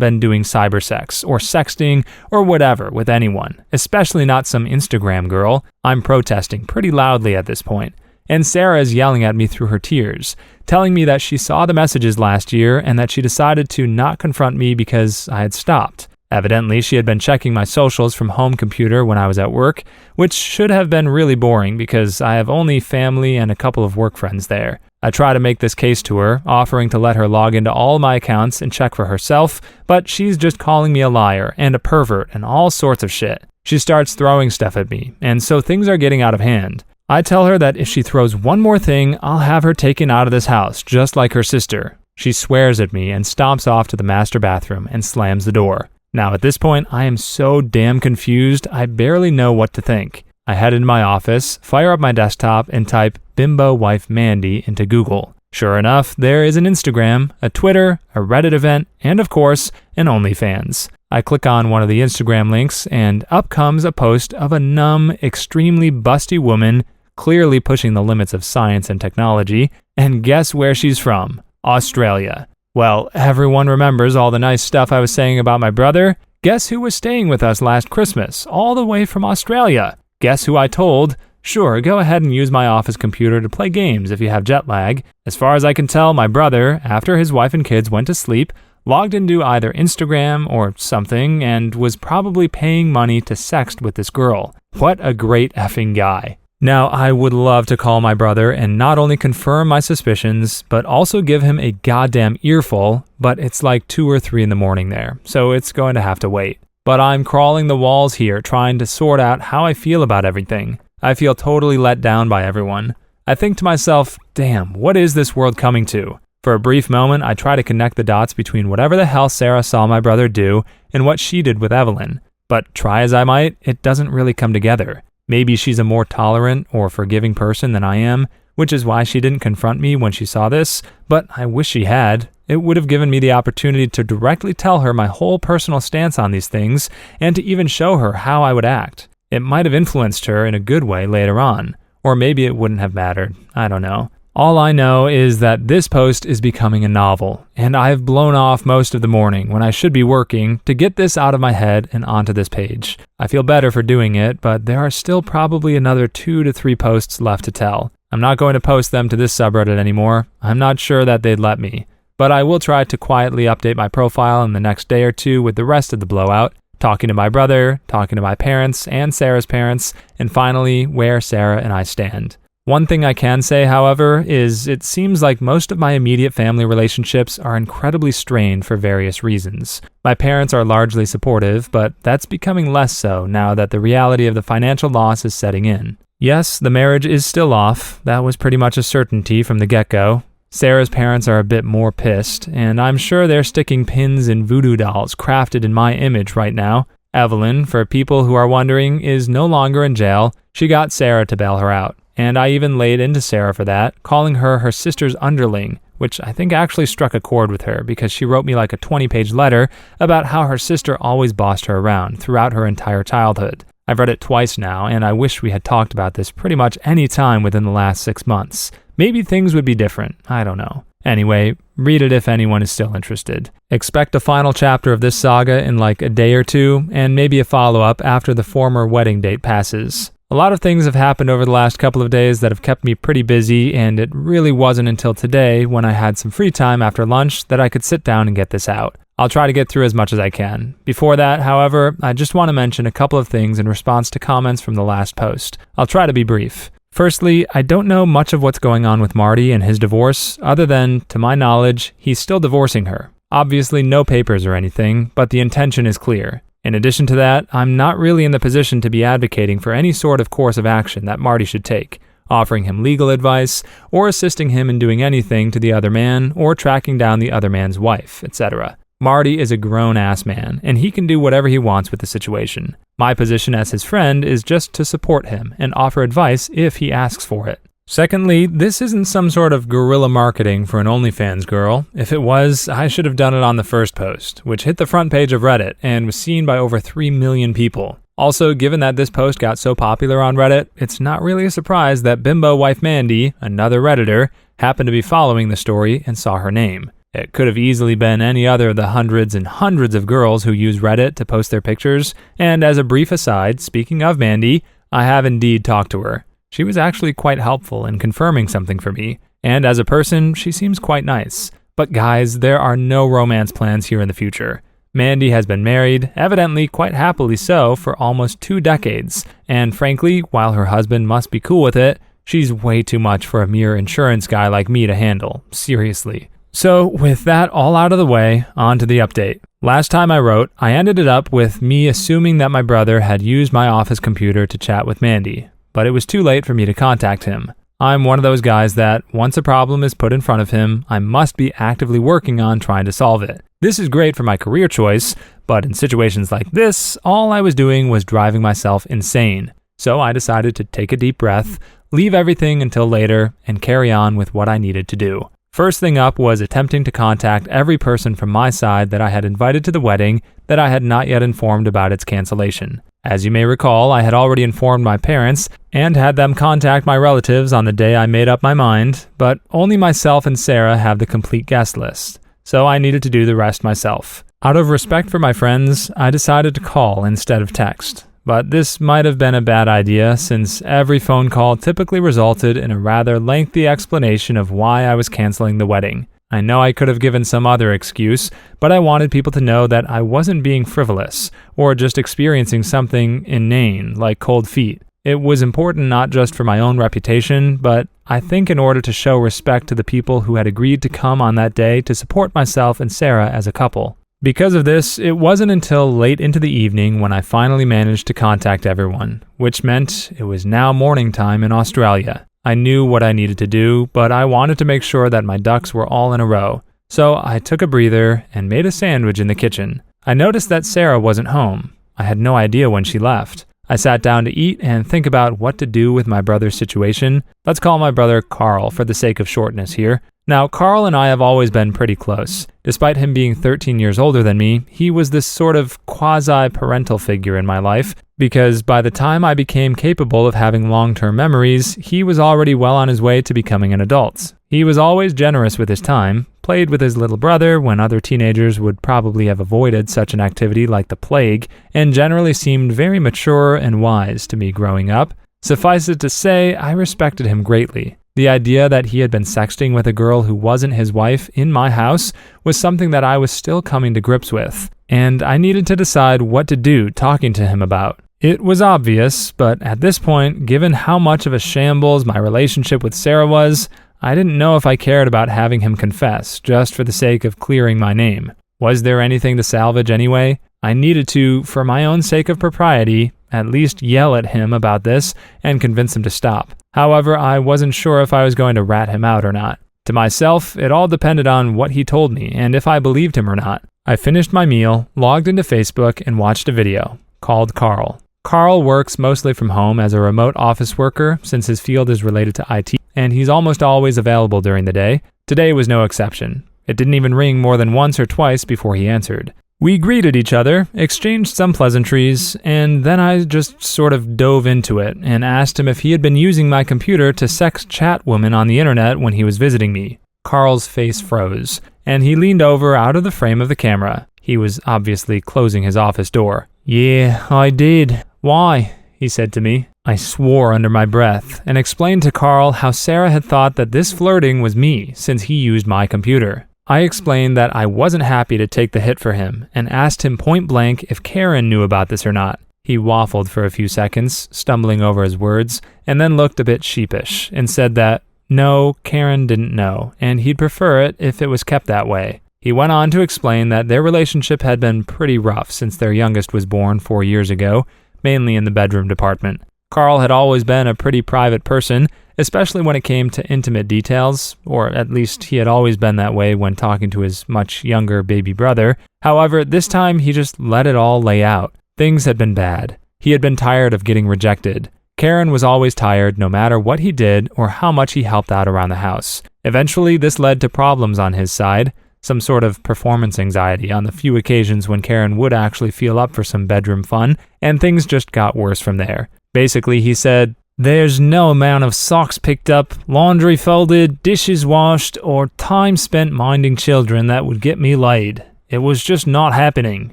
been doing cybersex or sexting or whatever with anyone, especially not some Instagram girl. I'm protesting pretty loudly at this point. And Sarah is yelling at me through her tears, telling me that she saw the messages last year and that she decided to not confront me because I had stopped. Evidently, she had been checking my socials from home computer when I was at work, which should have been really boring because I have only family and a couple of work friends there. I try to make this case to her, offering to let her log into all my accounts and check for herself, but she's just calling me a liar and a pervert and all sorts of shit. She starts throwing stuff at me, and so things are getting out of hand. I tell her that if she throws one more thing, I'll have her taken out of this house, just like her sister. She swears at me and stomps off to the master bathroom and slams the door. Now at this point, I am so damn confused, I barely know what to think. I head into my office, fire up my desktop, and type "bimbo wife Mandy" into Google. Sure enough, there is an Instagram, a Twitter, a Reddit event, and of course, an OnlyFans. I click on one of the Instagram links, and up comes a post of a numb, extremely busty woman, clearly pushing the limits of science and technology, and guess where she's from? Australia. Well, everyone remembers all the nice stuff I was saying about my brother. Guess who was staying with us last Christmas, all the way from Australia? Guess who I told? Sure, go ahead and use my office computer to play games if you have jet lag. As far as I can tell, my brother, after his wife and kids went to sleep, logged into either Instagram or something and was probably paying money to sext with this girl. What a great effing guy. Now, I would love to call my brother and not only confirm my suspicions, but also give him a goddamn earful, but it's like 2 or 3 in the morning there, so it's going to have to wait. But I'm crawling the walls here trying to sort out how I feel about everything. I feel totally let down by everyone. I think to myself, damn, what is this world coming to? For a brief moment, I try to connect the dots between whatever the hell Sarah saw my brother do and what she did with Evelyn. But try as I might, it doesn't really come together. Maybe she's a more tolerant or forgiving person than I am, which is why she didn't confront me when she saw this, but I wish she had. It would have given me the opportunity to directly tell her my whole personal stance on these things and to even show her how I would act. It might have influenced her in a good way later on, or maybe it wouldn't have mattered. I don't know. All I know is that this post is becoming a novel, and I've blown off most of the morning when I should be working to get this out of my head and onto this page. I feel better for doing it, but there are still probably another 2 to 3 posts left to tell. I'm not going to post them to this subreddit anymore. I'm not sure that they'd let me, but I will try to quietly update my profile in the next day or 2 with the rest of the blowout, talking to my brother, talking to my parents and Sarah's parents, and finally where Sarah and I stand. One thing I can say, however, is it seems like most of my immediate family relationships are incredibly strained for various reasons. My parents are largely supportive, but that's becoming less so now that the reality of the financial loss is setting in. Yes, the marriage is still off. That was pretty much a certainty from the get-go. Sarah's parents are a bit more pissed, and I'm sure they're sticking pins in voodoo dolls crafted in my image right now. Evelyn, for people who are wondering, is no longer in jail. She got Sarah to bail her out. And I even laid into Sarah for that, calling her sister's underling, which I think actually struck a chord with her because she wrote me like a 20-page letter about how her sister always bossed her around throughout her entire childhood. I've read it twice now, and I wish we had talked about this pretty much any time within the last 6 months. Maybe things would be different, I don't know. Anyway, read it if anyone is still interested. Expect a final chapter of this saga in like a day or 2, and maybe a follow-up after the former wedding date passes. A lot of things have happened over the last couple of days that have kept me pretty busy, and it really wasn't until today, when I had some free time after lunch, that I could sit down and get this out. I'll try to get through as much as I can. Before that, however, I just want to mention a couple of things in response to comments from the last post. I'll try to be brief. Firstly, I don't know much of what's going on with Marty and his divorce, other than, to my knowledge, he's still divorcing her. Obviously no papers or anything, but the intention is clear. In addition to that, I'm not really in the position to be advocating for any sort of course of action that Marty should take, offering him legal advice, or assisting him in doing anything to the other man, or tracking down the other man's wife, etc. Marty is a grown-ass man, and he can do whatever he wants with the situation. My position as his friend is just to support him and offer advice if he asks for it. Secondly, this isn't some sort of guerrilla marketing for an OnlyFans girl. If it was, I should have done it on the first post, which hit the front page of Reddit and was seen by over 3 million people. Also, given that this post got so popular on Reddit, it's not really a surprise that Bimbo Wife Mandy, another Redditor, happened to be following the story and saw her name. It could have easily been any other of the hundreds and hundreds of girls who use Reddit to post their pictures, and as a brief aside, speaking of Mandy, I have indeed talked to her. She was actually quite helpful in confirming something for me, and as a person, she seems quite nice. But guys, there are no romance plans here in the future. Mandy has been married, evidently quite happily so, for almost 2 decades, and frankly, while her husband must be cool with it, she's way too much for a mere insurance guy like me to handle, seriously. So, with that all out of the way, on to the update. Last time I wrote, I ended it up with me assuming that my brother had used my office computer to chat with Mandy, but it was too late for me to contact him. I'm one of those guys that, once a problem is put in front of him, I must be actively working on trying to solve it. This is great for my career choice, but in situations like this, all I was doing was driving myself insane. So I decided to take a deep breath, leave everything until later, and carry on with what I needed to do. First thing up was attempting to contact every person from my side that I had invited to the wedding that I had not yet informed about its cancellation. As you may recall, I had already informed my parents and had them contact my relatives on the day I made up my mind, but only myself and Sarah have the complete guest list, so I needed to do the rest myself. Out of respect for my friends, I decided to call instead of text. But this might have been a bad idea since every phone call typically resulted in a rather lengthy explanation of why I was canceling the wedding. I know I could have given some other excuse, but I wanted people to know that I wasn't being frivolous or just experiencing something inane like cold feet. It was important not just for my own reputation, but I think in order to show respect to the people who had agreed to come on that day to support myself and Sarah as a couple. Because of this, it wasn't until late into the evening when I finally managed to contact everyone, which meant it was now morning time in Australia. I knew what I needed to do, but I wanted to make sure that my ducks were all in a row. So I took a breather and made a sandwich in the kitchen. I noticed that Sarah wasn't home. I had no idea when she left. I sat down to eat and think about what to do with my brother's situation. Let's call my brother Carl for the sake of shortness here. Now, Carl and I have always been pretty close. Despite him being 13 years older than me, he was this sort of quasi-parental figure in my life, because by the time I became capable of having long-term memories, he was already well on his way to becoming an adult. He was always generous with his time, played with his little brother when other teenagers would probably have avoided such an activity like the plague, and generally seemed very mature and wise to me growing up. Suffice it to say, I respected him greatly. The idea that he had been sexting with a girl who wasn't his wife in my house was something that I was still coming to grips with, and I needed to decide what to do talking to him about. It was obvious, but at this point, given how much of a shambles my relationship with Sarah was, I didn't know if I cared about having him confess, just for the sake of clearing my name. Was there anything to salvage anyway? I needed to, for my own sake of propriety, at least yell at him about this and convince him to stop. However, I wasn't sure if I was going to rat him out or not. To myself, it all depended on what he told me and if I believed him or not. I finished my meal, logged into Facebook, and watched a video. Called Carl. Carl works mostly from home as a remote office worker since his field is related to IT, and he's almost always available during the day. Today was no exception. It didn't even ring more than once or twice before he answered. We greeted each other, exchanged some pleasantries, and then I just sort of dove into it and asked him if he had been using my computer to sex chat women on the internet when he was visiting me. Carl's face froze, and he leaned over out of the frame of the camera. He was obviously closing his office door. "Yeah, I did. Why?" he said to me. I swore under my breath and explained to Carl how Sarah had thought that this flirting was me since he used my computer. I explained that I wasn't happy to take the hit for him and asked him point blank if Karen knew about this or not. He waffled for a few seconds, stumbling over his words, and then looked a bit sheepish and said that, no, Karen didn't know, and he'd prefer it if it was kept that way. He went on to explain that their relationship had been pretty rough since their youngest was born 4 years ago, mainly in the bedroom department. Carl had always been a pretty private person, especially when it came to intimate details, or at least he had always been that way when talking to his much younger baby brother. However, this time he just let it all lay out. Things had been bad. He had been tired of getting rejected. Karen was always tired no matter what he did or how much he helped out around the house. Eventually, this led to problems on his side, some sort of performance anxiety on the few occasions when Karen would actually feel up for some bedroom fun, and things just got worse from there. Basically, he said, "There's no amount of socks picked up, laundry folded, dishes washed, or time spent minding children that would get me laid. It was just not happening.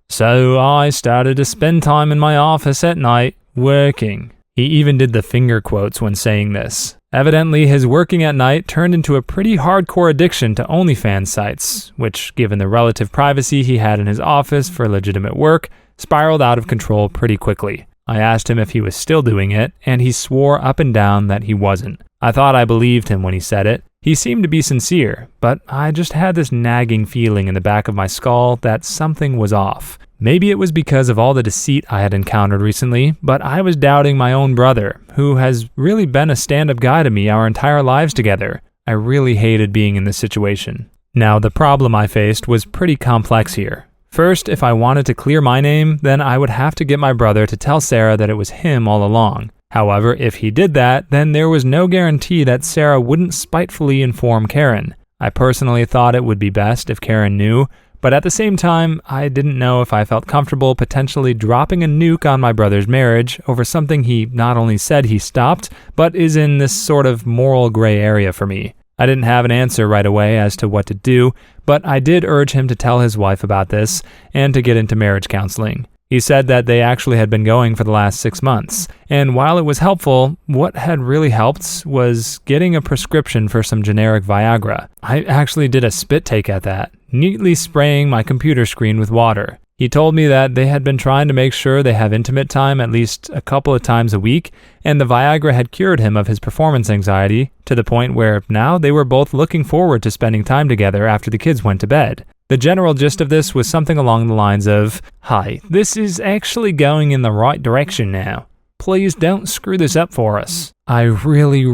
So I started to spend time in my office at night, working." He even did the finger quotes when saying this. Evidently, his working at night turned into a pretty hardcore addiction to OnlyFans sites, which, given the relative privacy he had in his office for legitimate work, spiraled out of control pretty quickly. I asked him if he was still doing it, and he swore up and down that he wasn't. I thought I believed him when he said it. He seemed to be sincere, but I just had this nagging feeling in the back of my skull that something was off. Maybe it was because of all the deceit I had encountered recently, but I was doubting my own brother, who has really been a stand-up guy to me our entire lives together. I really hated being in this situation. Now, the problem I faced was pretty complex here. First, if I wanted to clear my name, then I would have to get my brother to tell Sarah that it was him all along. However, if he did that, then there was no guarantee that Sarah wouldn't spitefully inform Karen. I personally thought it would be best if Karen knew, but at the same time, I didn't know if I felt comfortable potentially dropping a nuke on my brother's marriage over something he not only said he stopped, but is in this sort of moral gray area for me. I didn't have an answer right away as to what to do, but I did urge him to tell his wife about this and to get into marriage counseling. He said that they actually had been going for the last 6 months, and while it was helpful, what had really helped was getting a prescription for some generic Viagra. I actually did a spit take at that, neatly spraying my computer screen with water. He told me that they had been trying to make sure they have intimate time at least a couple of times a week, and the Viagra had cured him of his performance anxiety to the point where now they were both looking forward to spending time together after the kids went to bed. The general gist of this was something along the lines of, "Hi, this is actually going in the right direction now. Please don't screw this up for us." I really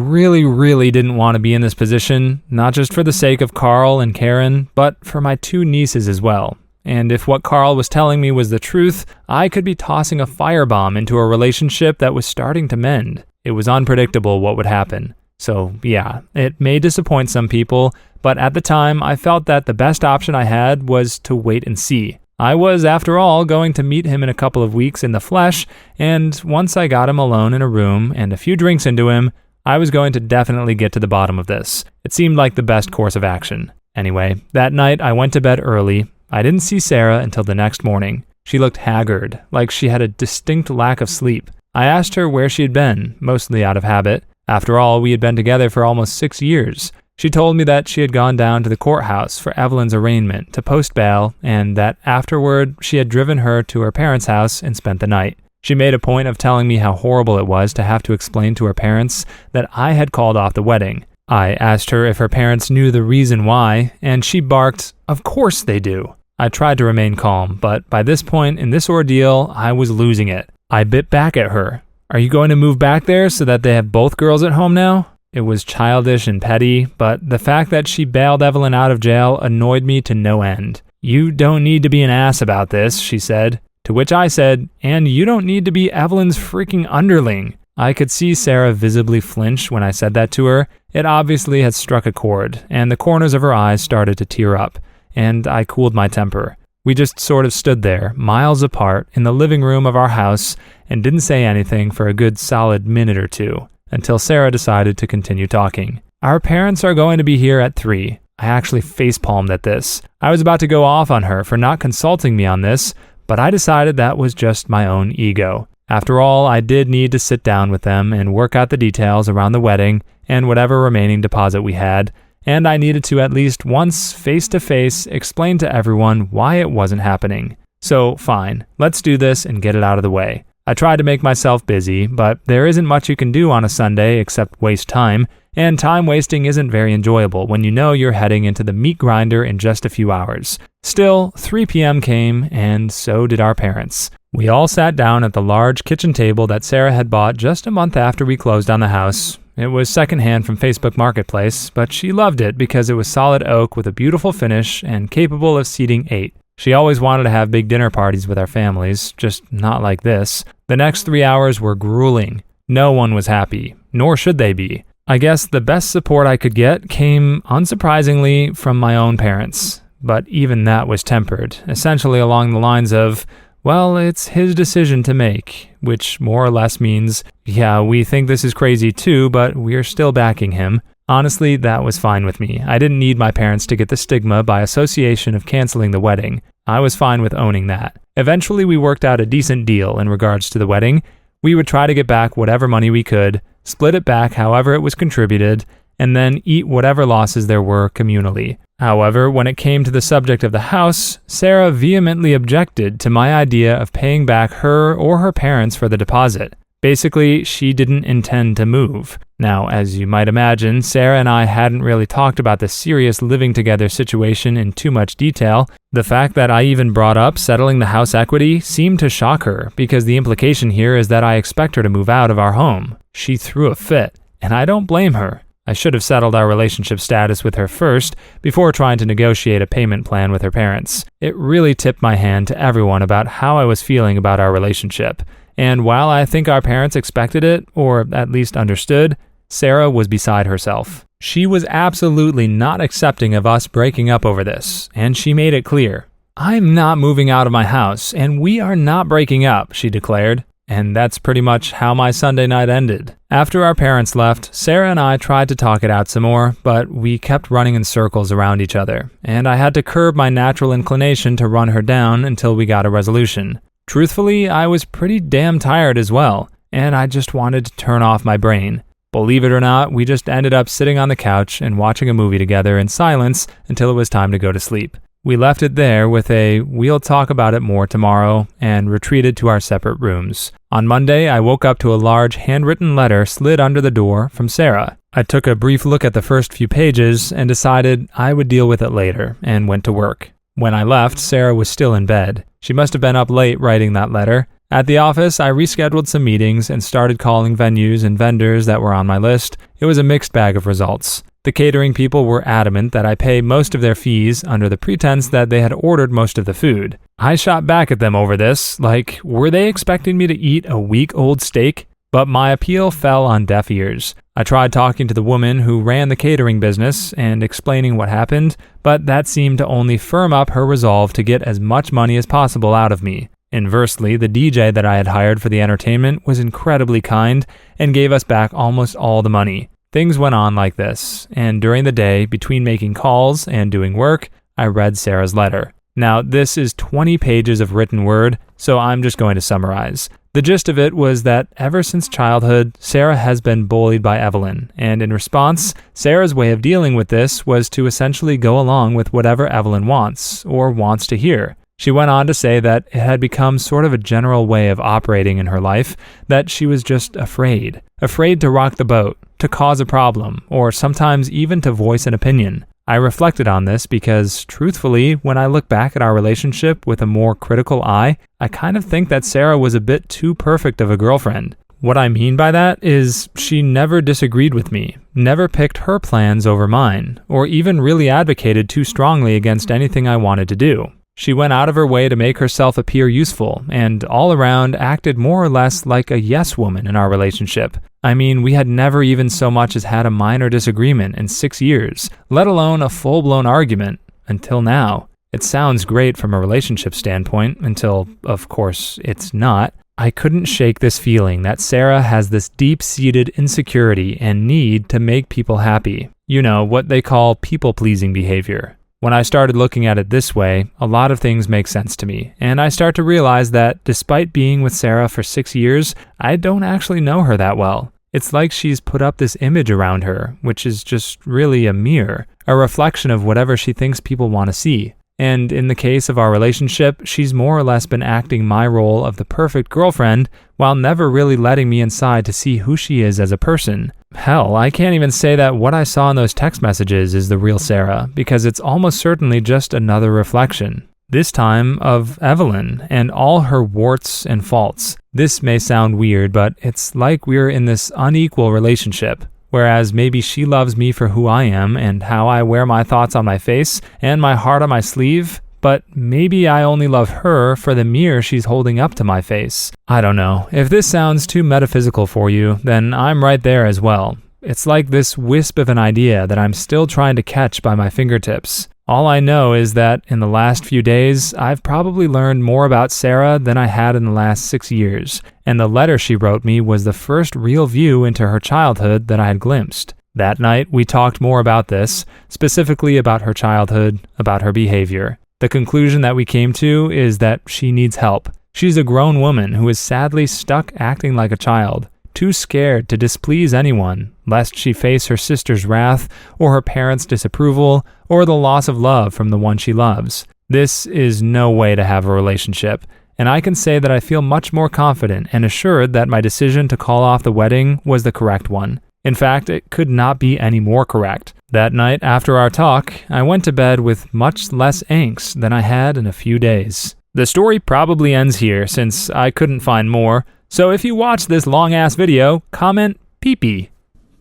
didn't want to be in this position, not just for the sake of Carl and Karen, but for my 2 nieces as well. And if what Carl was telling me was the truth, I could be tossing a firebomb into a relationship that was starting to mend. It was unpredictable what would happen. So yeah, it may disappoint some people, but at the time I felt that the best option I had was to wait and see. I was, after all, going to meet him in a couple of weeks in the flesh, and once I got him alone in a room and a few drinks into him, I was going to definitely get to the bottom of this. It seemed like the best course of action. Anyway, that night I went to bed early. I didn't see Sarah until the next morning. She looked haggard, like she had a distinct lack of sleep. I asked her where she had been, mostly out of habit. After all, we had been together for almost 6 years. She told me that she had gone down to the courthouse for Evelyn's arraignment to post bail, and that afterward she had driven her to her parents' house and spent the night. She made a point of telling me how horrible it was to have to explain to her parents that I had called off the wedding. I asked her if her parents knew the reason why, and she barked, "Of course they do." I tried to remain calm, but by this point in this ordeal, I was losing it. I bit back at her. "Are you going to move back there so that they have both girls at home now?" It was childish and petty, but the fact that she bailed Evelyn out of jail annoyed me to no end. "You don't need to be an ass about this," she said. To which I said, "And you don't need to be Evelyn's freaking underling." I could see Sarah visibly flinch when I said that to her. It obviously had struck a chord, and the corners of her eyes started to tear up, and I cooled my temper. We just sort of stood there, miles apart, in the living room of our house, and didn't say anything for a good solid minute or two, until Sarah decided to continue talking. "Our parents are going to be here at 3. I actually facepalmed at this. I was about to go off on her for not consulting me on this, but I decided that was just my own ego. After all, I did need to sit down with them and work out the details around the wedding and whatever remaining deposit we had, and I needed to at least once, face-to-face, explain to everyone why it wasn't happening. So, fine, let's do this and get it out of the way. I tried to make myself busy, but there isn't much you can do on a Sunday except waste time, and time wasting isn't very enjoyable when you know you're heading into the meat grinder in just a few hours. Still, 3 p.m. came, and so did our parents. We all sat down at the large kitchen table that Sarah had bought just a month after we closed on the house. It was secondhand from Facebook Marketplace, but she loved it because it was solid oak with a beautiful finish and capable of seating 8. She always wanted to have big dinner parties with our families, just not like this. The next 3 hours were grueling. No one was happy, nor should they be. I guess the best support I could get came, unsurprisingly, from my own parents. But even that was tempered, essentially along the lines of, well, it's his decision to make, which more or less means, yeah, we think this is crazy too, but we're still backing him. Honestly, that was fine with me. I didn't need my parents to get the stigma by association of canceling the wedding. I was fine with owning that. Eventually, we worked out a decent deal in regards to the wedding. We would try to get back whatever money we could, split it back however it was contributed, and then eat whatever losses there were communally. However, when it came to the subject of the house, Sarah vehemently objected to my idea of paying back her or her parents for the deposit. Basically, she didn't intend to move. Now, as you might imagine, Sarah and I hadn't really talked about the serious living together situation in too much detail. The fact that I even brought up settling the house equity seemed to shock her, because the implication here is that I expect her to move out of our home. She threw a fit, and I don't blame her. I should have settled our relationship status with her first, before trying to negotiate a payment plan with her parents. It really tipped my hand to everyone about how I was feeling about our relationship. And while I think our parents expected it, or at least understood, Sarah was beside herself. She was absolutely not accepting of us breaking up over this, and she made it clear. "I'm not moving out of my house, and we are not breaking up," she declared. And that's pretty much how my Sunday night ended. After our parents left, Sarah and I tried to talk it out some more, but we kept running in circles around each other, and I had to curb my natural inclination to run her down until we got a resolution. Truthfully, I was pretty damn tired as well, and I just wanted to turn off my brain. Believe it or not, we just ended up sitting on the couch and watching a movie together in silence until it was time to go to sleep. We left it there with a "we'll talk about it more tomorrow" and retreated to our separate rooms. On Monday, I woke up to a large handwritten letter slid under the door from Sarah. I took a brief look at the first few pages and decided I would deal with it later, and went to work. When I left, Sarah was still in bed. She must have been up late writing that letter. At the office, I rescheduled some meetings and started calling venues and vendors that were on my list. It was a mixed bag of results. The catering people were adamant that I pay most of their fees under the pretense that they had ordered most of the food. I shot back at them over this, like, were they expecting me to eat a week-old steak? But my appeal fell on deaf ears. I tried talking to the woman who ran the catering business and explaining what happened, but that seemed to only firm up her resolve to get as much money as possible out of me. Inversely, the DJ that I had hired for the entertainment was incredibly kind and gave us back almost all the money. Things went on like this, and during the day, between making calls and doing work, I read Sarah's letter. Now, this is 20 pages of written word, so I'm just going to summarize. The gist of it was that ever since childhood, Sarah has been bullied by Evelyn, and in response, Sarah's way of dealing with this was to essentially go along with whatever Evelyn wants, or wants to hear. She went on to say that it had become sort of a general way of operating in her life, that she was just afraid to rock the boat, to cause a problem, or sometimes even to voice an opinion. I reflected on this because, truthfully, when I look back at our relationship with a more critical eye, I kind of think that Sarah was a bit too perfect of a girlfriend. What I mean by that is she never disagreed with me, never picked her plans over mine, or even really advocated too strongly against anything I wanted to do. She went out of her way to make herself appear useful, and all around acted more or less like a yes woman in our relationship. I mean, we had never even so much as had a minor disagreement in 6 years, let alone a full-blown argument, until now. It sounds great from a relationship standpoint, until, of course, it's not. I couldn't shake this feeling that Sarah has this deep-seated insecurity and need to make people happy. You know, what they call people-pleasing behavior. When I started looking at it this way, a lot of things make sense to me, and I start to realize that despite being with Sarah for 6 years, I don't actually know her that well. It's like she's put up this image around her, which is just really a mirror, a reflection of whatever she thinks people want to see. And in the case of our relationship, she's more or less been acting my role of the perfect girlfriend while never really letting me inside to see who she is as a person. Hell, I can't even say that what I saw in those text messages is the real Sarah, because it's almost certainly just another reflection. This time of Evelyn and all her warts and faults. This may sound weird, but it's like we're in this unequal relationship. Whereas maybe she loves me for who I am and how I wear my thoughts on my face and my heart on my sleeve, but maybe I only love her for the mirror she's holding up to my face. I don't know. If this sounds too metaphysical for you, then I'm right there as well. It's like this wisp of an idea that I'm still trying to catch by my fingertips. All I know is that in the last few days, I've probably learned more about Sarah than I had in the last 6 years, and the letter she wrote me was the first real view into her childhood that I had glimpsed. That night, we talked more about this, specifically about her childhood, about her behavior. The conclusion that we came to is that she needs help. She's a grown woman who is sadly stuck acting like a child, too scared to displease anyone, lest she face her sister's wrath, or her parents' disapproval, or the loss of love from the one she loves. This is no way to have a relationship, and I can say that I feel much more confident and assured that my decision to call off the wedding was the correct one. In fact, it could not be any more correct. That night, after our talk, I went to bed with much less angst than I had in a few days. The story probably ends here, since I couldn't find more, so if you watch this long-ass video, comment pee-pee.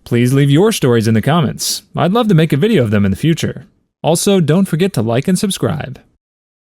Please leave your stories in the comments. I'd love to make a video of them in the future. Also, don't forget to like and subscribe.